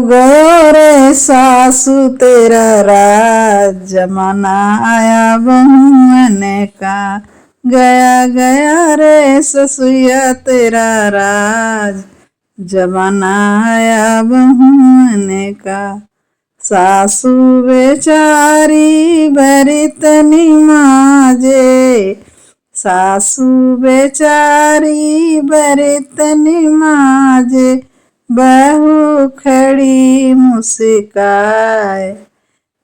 गयो रे सासू तेरा राज, जमाना आया बहुअन का। गया गया रे ससुया तेरा राज, जमाना आया बहुअन का। सासू बेचारी बरतनी माजे, सासू बेचारी बरतनी माजे, बहू खड़ी मुस्काए।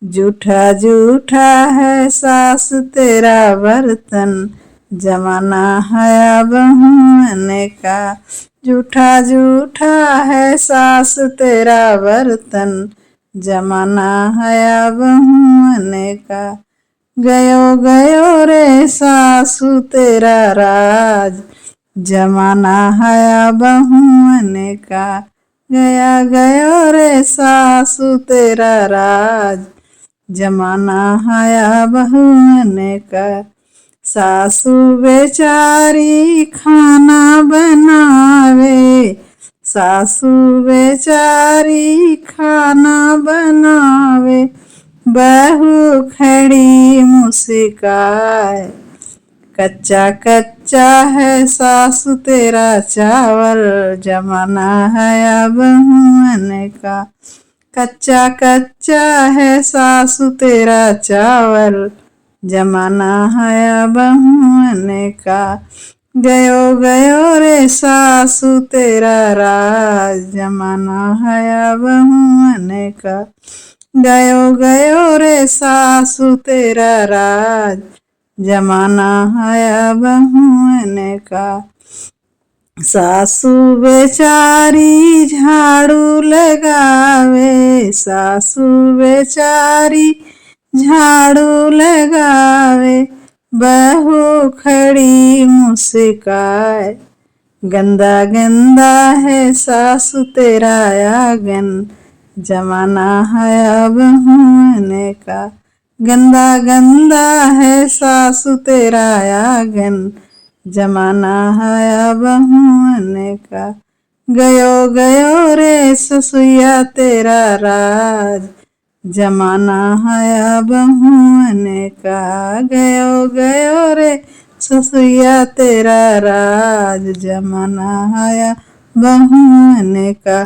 जूठा जूठा है सास तेरा बर्तन, जमाना है बहुअन का। जूठा जूठा है सास तेरा बर्तन, जमाना है बहुअन का। गयो गयो रे सासू तेरा राज, जमाना है बहुअन का। गया गयो रे सासू तेरा राज, जमाना है बहुअन का। सासू बेचारी खाना बनावे, सासू बेचारी खाना बनावे, बहू खड़ी मुस्काए। कच्चा कच्चा है सासू तेरा चावल, जमाना है बहुअन का। कच्चा कच्चा है सासू तेरा चावल, जमाना है बहुअन का। गयो गयो रे सासू तेरा राज, जमाना है बहुअन का। गयो गयो रे सासू तेरा राज, जमाना है बहुअन का। सासू बेचारी झाड़ू लगावे, सासू बेचारी झाड़ू लगावे, बहू खड़ी मुस्काए। गंदा गंदा है सासू तेरा आंगन, जमाना है बहुअन का। गंदा गंदा है सासू तेरा आंगन, जमाना है बहुअन का। गयो गयो रे ससुया तेरा राज, जमाना है बहुअन का। गयो गयो रे ससुया तेरा राज, जमाना है बहुअन का।